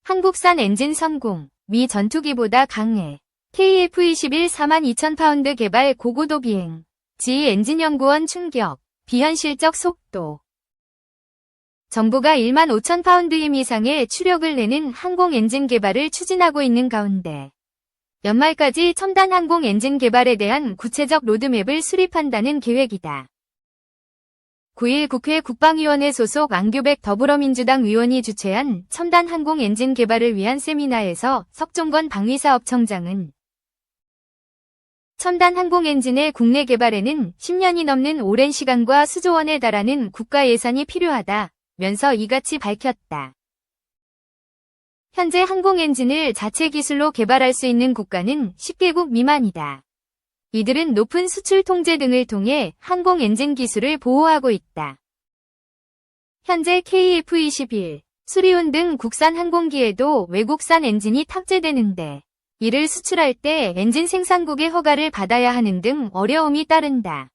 한국산 엔진 성공, 미 전투기보다 강해. KF-21 42,000파운드 개발 고고도 비행. GE 엔진연구원 충격, 비현실적 속도. 정부가 15,000파운드 힘 이상의 추력을 내는 항공 엔진 개발을 추진하고 있는 가운데 연말까지 첨단 항공 엔진 개발에 대한 구체적 로드맵을 수립한다는 계획이다. 9일 국회 국방위원회 소속 안규백 더불어민주당 의원이 주최한 첨단 항공 엔진 개발을 위한 세미나에서 석종건 방위사업청장은 첨단 항공 엔진의 국내 개발에는 10년이 넘는 오랜 시간과 수조 원에 달하는 국가 예산이 필요하다면서 이같이 밝혔다. 현재 항공 엔진을 자체 기술로 개발할 수 있는 국가는 10개국 미만이다. 이들은 높은 수출 통제 등을 통해 항공 엔진 기술을 보호하고 있다. 현재 KF-21, 수리온 등 국산 항공기에도 외국산 엔진이 탑재되는데 이를 수출할 때 엔진 생산국의 허가를 받아야 하는 등 어려움이 따른다.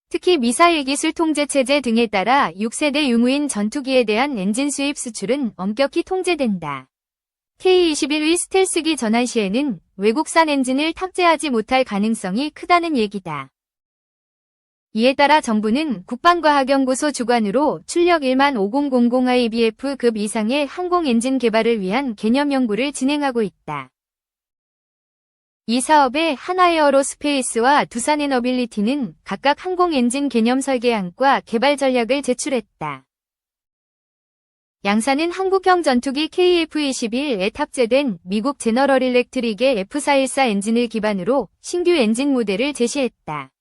특히 미사일 기술 통제 체제 등에 따라 6세대 유무인 전투기에 대한 엔진 수입 수출은 엄격히 통제된다. K-21의 스텔스기 전환 시에는 외국산 엔진을 탑재하지 못할 가능성이 크다는 얘기다. 이에 따라 정부는 국방과학연구소 주관으로 출력 15000IBF급 이상의 항공 엔진 개발을 위한 개념 연구를 진행하고 있다. 이 사업에 한화에어로스페이스와 두산에너빌리티는 각각 항공 엔진 개념 설계안과 개발 전략을 제출했다. 양사는 한국형 전투기 KF-21에 탑재된 미국 제너럴 일렉트릭의 F414 엔진을 기반으로 신규 엔진 모델을 제시했다.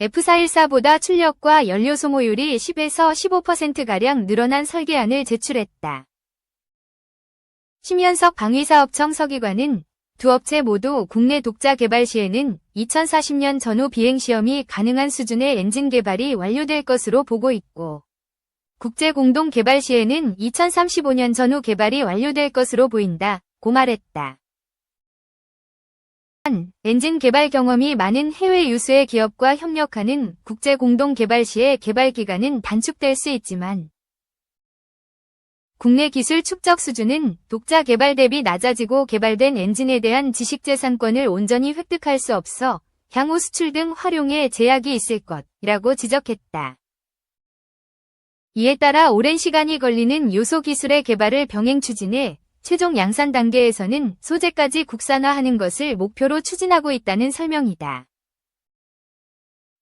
F414보다 출력과 연료 소모율이 10에서 15%가량 늘어난 설계안을 제출했다. 심현석 방위사업청 서기관은 두 업체 모두 국내 독자 개발 시에는 2040년 전후 비행시험이 가능한 수준의 엔진 개발이 완료될 것으로 보고 있고 국제 공동 개발 시에는 2035년 전후 개발이 완료될 것으로 보인다고 말했다. 엔진 개발 경험이 많은 해외 유수의 기업과 협력하는 국제 공동 개발 시의 개발 기간은 단축될 수 있지만 국내 기술 축적 수준은 독자 개발 대비 낮아지고 개발된 엔진에 대한 지식재산권을 온전히 획득할 수 없어 향후 수출 등 활용에 제약이 있을 것이라고 지적했다. 이에 따라 오랜 시간이 걸리는 요소 기술의 개발을 병행 추진해 최종 양산 단계에서는 소재까지 국산화하는 것을 목표로 추진하고 있다는 설명이다.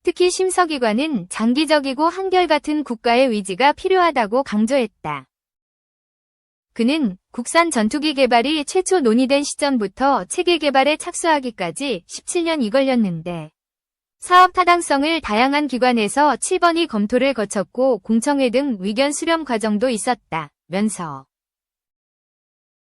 특히 심서기관은 장기적이고 한결같은 국가의 의지가 필요하다고 강조했다. 그는 국산 전투기 개발이 최초 논의된 시점부터 체계 개발에 착수하기까지 17년이 걸렸는데 사업 타당성을 다양한 기관에서 7번이 검토를 거쳤고 공청회 등 의견 수렴 과정도 있었다면서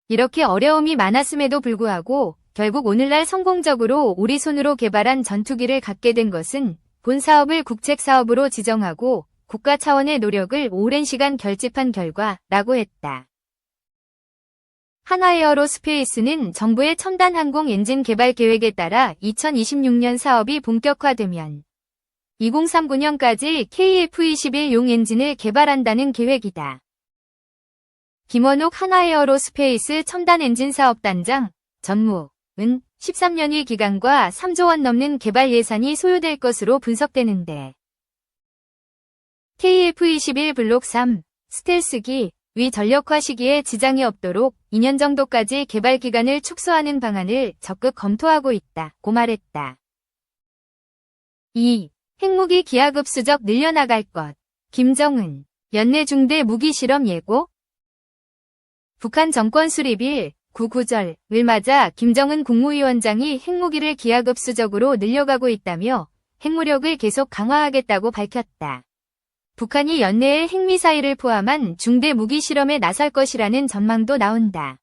이렇게 어려움이 많았음에도 불구하고 결국 오늘날 성공적으로 우리 손으로 개발한 전투기를 갖게 된 것은 본 사업을 국책사업으로 지정하고 국가 차원의 노력을 오랜 시간 결집한 결과라고 했다. 한화에어로스페이스는 정부의 첨단 항공 엔진 개발 계획에 따라 2026년 사업이 본격화되면 2039년까지 KF-21용 엔진을 개발한다는 계획이다. 김원욱 한화에어로스페이스 첨단 엔진 사업단장 전무은 13년의 기간과 3조 원 넘는 개발 예산이 소요될 것으로 분석되는데 KF-21 블록 3 스텔스기 위 전력화 시기에 지장이 없도록 2년 정도까지 개발 기간을 축소하는 방안을 적극 검토하고 있다고 말했다. 2. 핵무기 기하급수적 늘려나갈 것. 김정은 연내 중대 무기 실험 예고? 북한 정권 수립일 9.9절을 맞아 김정은 국무위원장이 핵무기를 기하급수적으로 늘려가고 있다며 핵무력을 계속 강화하겠다고 밝혔다. 북한이 연내에 핵미사일을 포함한 중대 무기 실험에 나설 것이라는 전망도 나온다.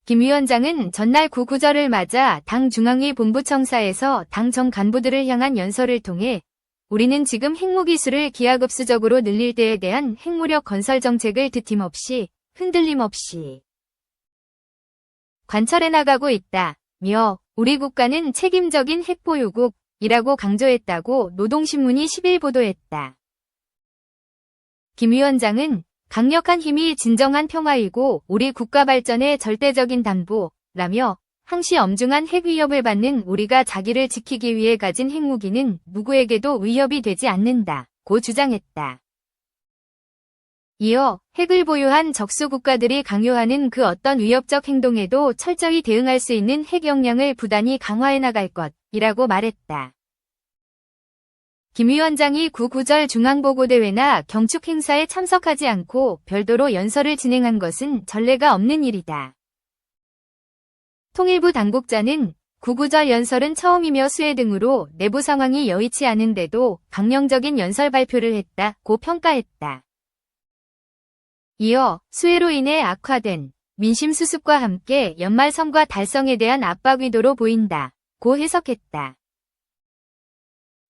김 위원장은 전날 9.9절을 맞아 당 중앙위 본부청사에서 당 정 간부들을 향한 연설을 통해 우리는 지금 핵무기수를 기하급수적으로 늘릴 때에 대한 핵무력 건설 정책을 드팀없이 흔들림 없이 관철해 나가고 있다며 우리 국가는 책임적인 핵보유국이라고 강조했다고 노동신문이 10일 보도했다. 김 위원장은 강력한 힘이 진정한 평화이고 우리 국가 발전의 절대적인 담보라며 항시 엄중한 핵 위협을 받는 우리가 자기를 지키기 위해 가진 핵무기는 누구에게도 위협이 되지 않는다고 주장했다. 이어 핵을 보유한 적수 국가들이 강요하는 그 어떤 위협적 행동에도 철저히 대응할 수 있는 핵 역량을 부단히 강화해 나갈 것이라고 말했다. 김 위원장이 구구절 중앙보고대회나 경축 행사에 참석하지 않고 별도로 연설을 진행한 것은 전례가 없는 일이다. 통일부 당국자는 구구절 연설은 처음이며 수해 등으로 내부 상황이 여의치 않은데도 강령적인 연설 발표를 했다고 평가했다. 이어 수해로 인해 악화된 민심 수습과 함께 연말 성과 달성에 대한 압박 의도로 보인다고 해석했다.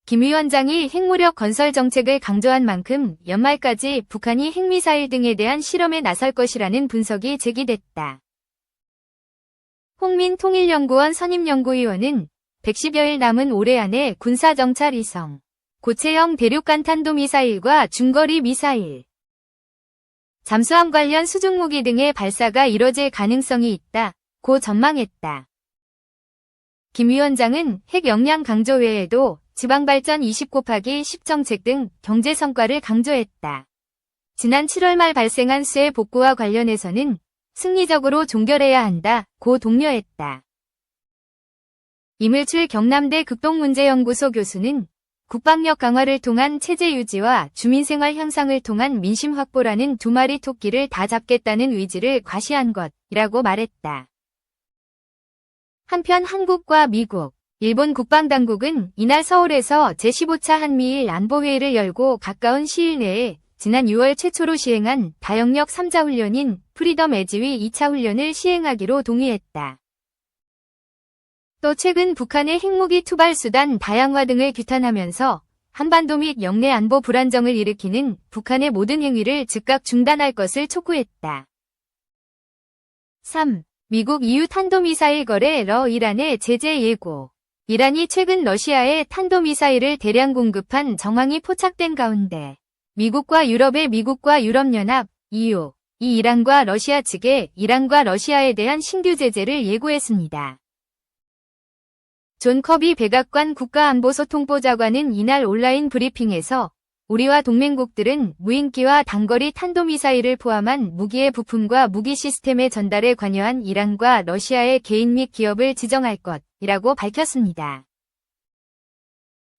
김 위원장이 핵무력 건설 정책을 강조한 만큼 연말까지 북한이 핵미사일 등에 대한 실험에 나설 것이라는 분석이 제기됐다. 홍민 통일연구원 선임연구위원은 110여일 남은 올해 안에 군사정찰 위성, 고체형 대륙간 탄도미사일과 중거리 미사일, 잠수함 관련 수중무기 등의 발사가 이뤄질 가능성이 있다고 전망했다. 김 위원장은 핵 역량 강조 외에도 지방발전 20+10 정책 등 경제 성과를 강조했다. 지난 7월 말 발생한 수해 복구와 관련해서는 승리적으로 종결해야 한다고 독려했다. 이물출 경남대 극동문제연구소 교수는 국방력 강화를 통한 체제 유지와 주민생활 향상을 통한 민심 확보라는 두 마리 토끼를 다 잡겠다는 의지를 과시한 것이라고 말했다. 한편 한국과 미국, 일본 국방당국은 이날 서울에서 제15차 한미일 안보회의를 열고 가까운 시일 내에 지난 6월 최초로 시행한 다영역 3자 훈련인 프리덤 에지위 2차 훈련을 시행하기로 동의했다. 또 최근 북한의 핵무기 투발 수단 다양화 등을 규탄하면서 한반도 및 영내 안보 불안정을 일으키는 북한의 모든 행위를 즉각 중단할 것을 촉구했다. 3. 미국 EU 탄도미사일 거래 이란의 제재 예고. 이란이 최근 러시아에 탄도미사일을 대량 공급한 정황이 포착된 가운데 미국과 유럽연합, EU, 이란과 러시아 측에 이란과 러시아에 대한 신규 제재를 예고했습니다. 존 커비 백악관 국가안보소통보좌관은 이날 온라인 브리핑에서 우리와 동맹국들은 무인기와 단거리 탄도미사일을 포함한 무기의 부품과 무기 시스템의 전달에 관여한 이란과 러시아의 개인 및 기업을 지정할 것이라고 밝혔습니다.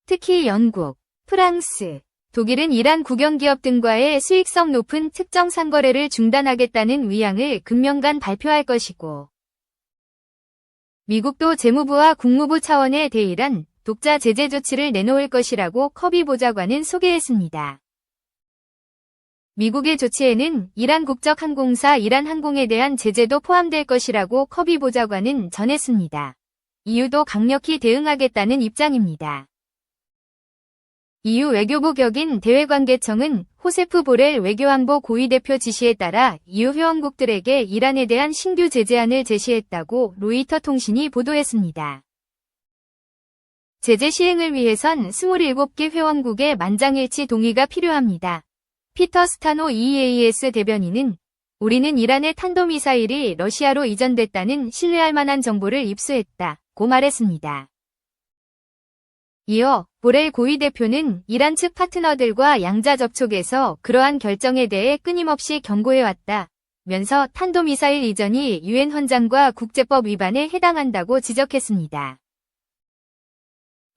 특히 영국, 프랑스, 독일은 이란 국영기업 등과의 수익성 높은 특정 상거래를 중단하겠다는 위향을 금년간 발표할 것이고 미국도 재무부와 국무부 차원의 대일한 독자 제재 조치를 내놓을 것이라고 커비 보좌관은 소개했습니다. 미국의 조치에는 이란 국적항공사 이란항공에 대한 제재도 포함될 것이라고 커비 보좌관은 전했습니다. EU도 강력히 대응하겠다는 입장입니다. EU 외교부 격인 대외관계청은 호세프 보렐 외교안보 고위대표 지시에 따라 EU 회원국들에게 이란에 대한 신규 제재안을 제시했다고 로이터 통신이 보도했습니다. 제재 시행을 위해선 27개 회원국의 만장일치 동의가 필요합니다. 피터 스타노 EEAS 대변인은 우리는 이란의 탄도미사일이 러시아로 이전됐다는 신뢰할 만한 정보를 입수했다고 말했습니다. 이어 보렐 고위대표는 이란 측 파트너들과 양자 접촉에서 그러한 결정에 대해 끊임없이 경고해왔다면서 탄도미사일 이전이 유엔 헌장과 국제법 위반에 해당한다고 지적했습니다.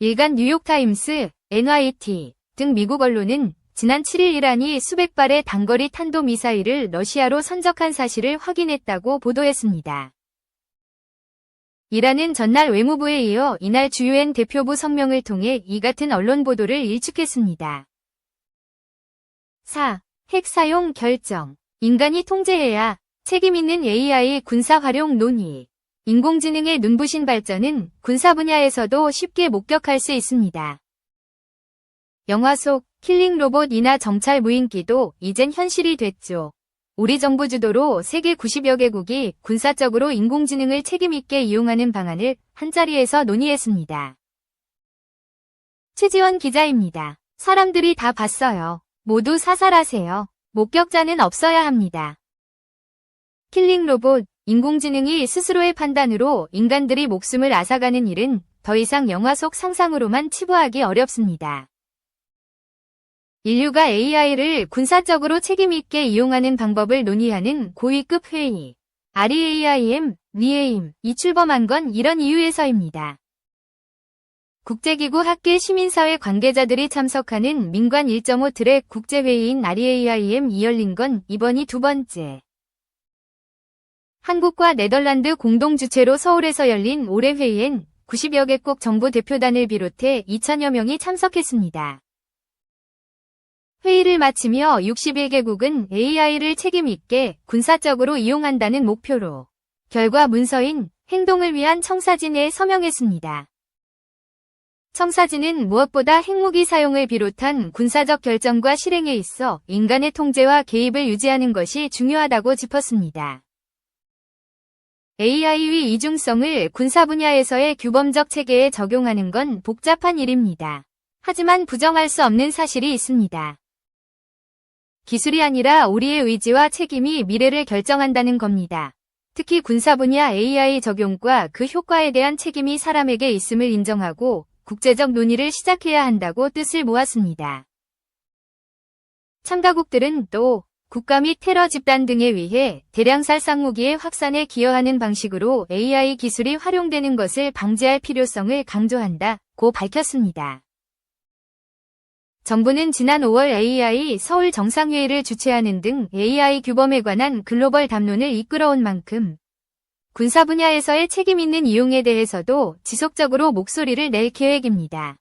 일간 뉴욕타임스, NYT 등 미국 언론은 지난 7일 이란이 수백 발의 단거리 탄도미사일을 러시아로 선적한 사실을 확인했다고 보도했습니다. 이란은 전날 외무부에 이어 이날 주유엔 대표부 성명을 통해 이 같은 언론 보도를 일축했습니다. 4. 핵 사용 결정. 인간이 통제해야 책임 있는 AI 군사 활용 논의. 인공지능의 눈부신 발전은 군사 분야에서도 쉽게 목격할 수 있습니다. 영화 속 킬링 로봇이나 정찰 무인기도 이젠 현실이 됐죠. 우리 정부 주도로 세계 90여 개국이 군사적으로 인공지능을 책임있게 이용하는 방안을 한자리에서 논의했습니다. 최지원 기자입니다. 사람들이 다 봤어요. 모두 사살하세요. 목격자는 없어야 합니다. 킬링 로봇, 인공지능이 스스로의 판단으로 인간들이 목숨을 앗아가는 일은 더 이상 영화 속 상상으로만 치부하기 어렵습니다. 인류가 AI를 군사적으로 책임있게 이용하는 방법을 논의하는 고위급 회의, REAIM이 출범한 건 이런 이유에서입니다. 국제기구 학계 시민사회 관계자들이 참석하는 민관 1.5 트랙 국제회의인 REAIM이 열린 건 이번이 두 번째. 한국과 네덜란드 공동주최로 서울에서 열린 올해 회의엔 90여 개국 정부 대표단을 비롯해 2,000여 명이 참석했습니다. 회의를 마치며 61개국은 AI를 책임있게 군사적으로 이용한다는 목표로 결과 문서인 행동을 위한 청사진에 서명했습니다. 청사진은 무엇보다 핵무기 사용을 비롯한 군사적 결정과 실행에 있어 인간의 통제와 개입을 유지하는 것이 중요하다고 짚었습니다. AI의 이중성을 군사 분야에서의 규범적 체계에 적용하는 건 복잡한 일입니다. 하지만 부정할 수 없는 사실이 있습니다. 기술이 아니라 우리의 의지와 책임이 미래를 결정한다는 겁니다. 특히 군사 분야 AI 적용과 그 효과에 대한 책임이 사람에게 있음을 인정하고 국제적 논의를 시작해야 한다고 뜻을 모았습니다. 참가국들은 또 국가 및 테러 집단 등에 의해 대량 살상 무기의 확산에 기여하는 방식으로 AI 기술이 활용되는 것을 방지할 필요성을 강조한다고 밝혔습니다. 정부는 지난 5월 AI 서울 정상회의를 주최하는 등 AI 규범에 관한 글로벌 담론을 이끌어온 만큼 군사 분야에서의 책임 있는 이용에 대해서도 지속적으로 목소리를 낼 계획입니다.